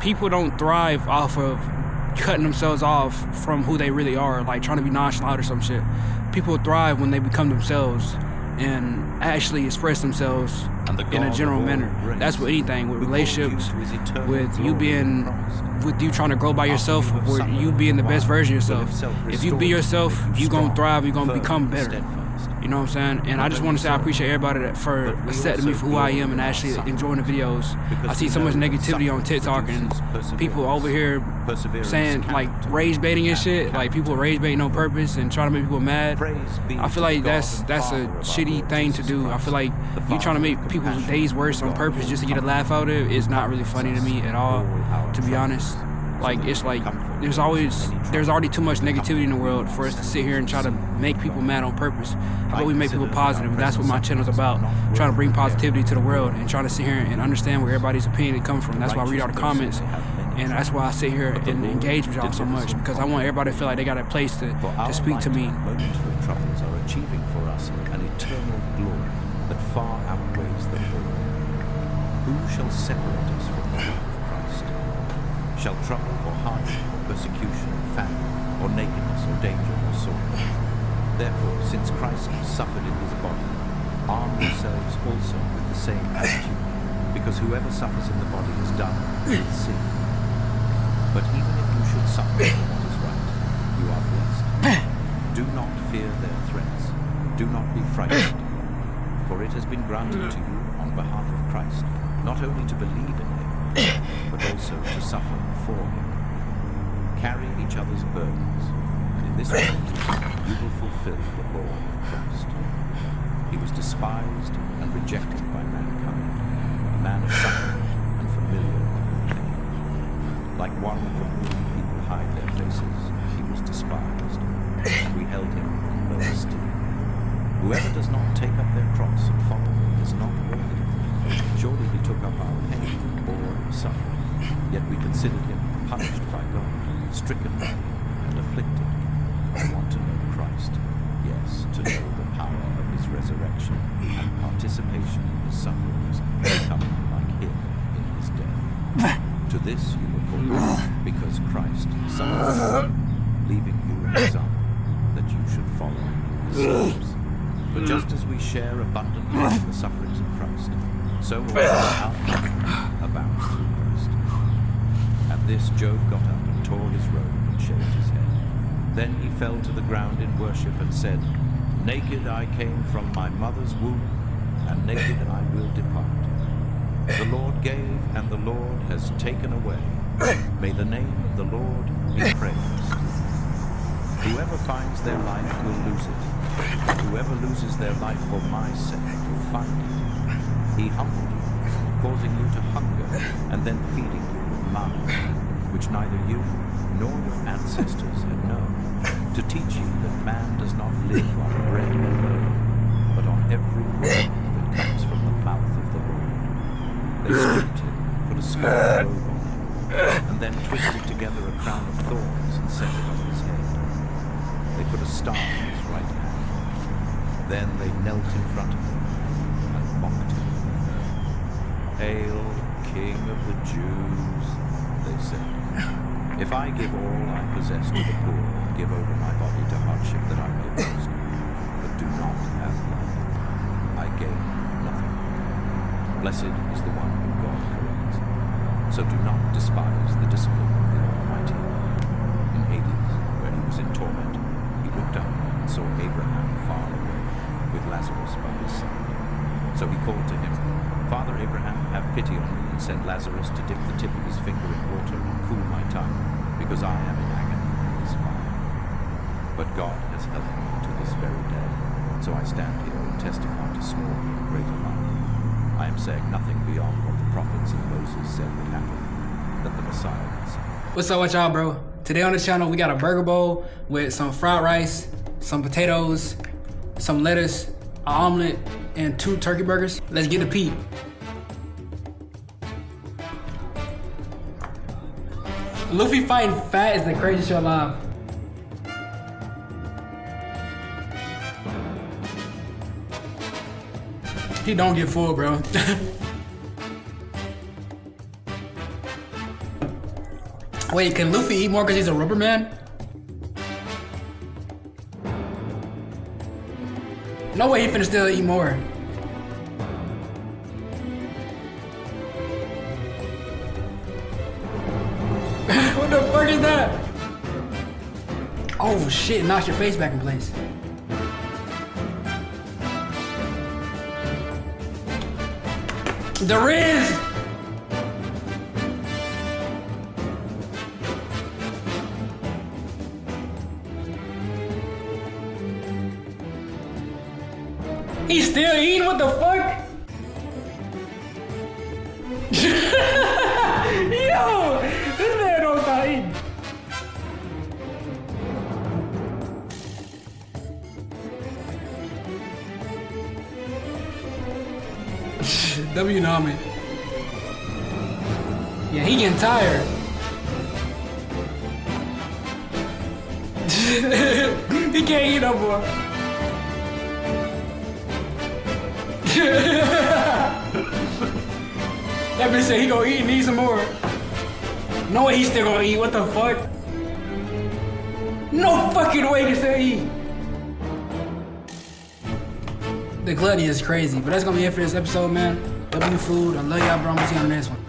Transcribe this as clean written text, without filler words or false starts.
people don't thrive off of cutting themselves off from who they really are, like trying to be nonchalant or some shit. People thrive when they become themselves and actually express themselves in a general manner. That's with anything, with relationships, with you trying to grow by yourself, or you being the best version of yourself. If you be yourself, you gonna thrive, you gonna become better. You know what I'm saying? And I just want to say I appreciate everybody for accepting me for who I am and actually enjoying the videos. I see so much negativity on TikTok and people over here saying like rage baiting and shit, like people rage baiting on purpose and trying to make people mad. I feel like that's a shitty thing to do. I feel like you trying to make people's days worse on purpose just to get a laugh out of it is not really funny to me at all, to be honest. Like, it's like there's already too much negativity in the world for us to sit here and try to make people mad on purpose. How about we make people positive? That's what my channel's about, trying to bring positivity to the world and trying to sit here and understand where everybody's opinion comes from. That's why I read all the comments, and that's why I sit here and engage with y'all so much, because I want everybody to feel like they got a place to speak to me. Momentary troubles are achieving for us an eternal glory that far outweighs them all. Who shall separate us from the love of Christ? Shall trouble or hardship or persecution or famine or nakedness or danger or sword? Therefore, since Christ suffered in his body, arm yourselves also with the same attitude, because whoever suffers in the body is done with sin. But even if you should suffer for what is right, you are blessed. Do not fear their threats. Do not be frightened, for it has been granted to you on behalf of Christ, not only to believe in him, but also to suffer for him. Carry each other's burdens, and in this way you will fulfill the law of Christ. He was despised and rejected by mankind, a man of suffering and familiar with pain. Like one from whom people hide their faces, he was despised, and we held him in low esteem. Whoever does not take up their cross and follow me is not worthy of me. Surely he took up our pain and bore suffering, yet we considered him punished by God, stricken and afflicted. I want to know Christ, yes, to know the power of his resurrection and participation in his sufferings, becoming like him in his death. To this you were called, because Christ suffered, leaving you an example that you should follow in his steps. For just as we share abundantly in the sufferings of Christ, so also our comfort abounds through Christ. At this Job got up and tore his robe and shaved his head. Then he fell to the ground in worship and said, Naked I came from my mother's womb, and naked I will depart. The Lord gave, and the Lord has taken away. May the name of the Lord be praised. Whoever finds their life will lose it. Whoever loses their life for my sake will find it. He humbled you, causing you to hunger, and then feeding you with manna, which neither you nor your ancestors had known, to teach you that man does not live on bread alone, but on every word that comes from the mouth of the Lord. They stripped him, put a scarlet robe on him, and then twisted together a crown of thorns and set it on his head. They put a staff in his right hand. Then they knelt in front of him and mocked him. Hail, King of the Jews, they said. If I give all I possess to the poor and give over my body to hardship that I may boast, but do not have love, I gain nothing. Blessed is the one whom God corrects. So do not despise the discipline of the Almighty. In Hades, where he was in torment, he looked up and saw Abraham far away, with Lazarus by his side. So he called to him, Father Abraham, have pity on me and send Lazarus to dip the tip of his finger in water and cool my tongue, because I am in agony in this fire. But God has helped me to this very day, so I stand here and testify to small and great alike. I am saying nothing beyond what the prophets and Moses said would happen, that the Messiah would suffer. What's up with y'all, bro? Today on the channel, we got a burger bowl with some fried rice, some potatoes, some lettuce, an omelet, and 2 turkey burgers. Let's get a peep. Luffy fighting fat is the craziest show alive. He don't get full, bro. Wait, can Luffy eat more because he's a rubber man? No way he finna still eat more. What the fuck is that? Oh shit, knock your face back in place. The Riz! He's still eating? What the fuck? Yo! This man don't stop eating. W Nami. Yeah, he getting tired. He can't eat no more. That bitch said he gonna eat and eat some more. No way he's still gonna eat. What the fuck? No fucking way he still eat. The gluttony is crazy, but that's gonna be it for this episode, man. W Food. I love y'all, bro. I'm gonna see you on the next one.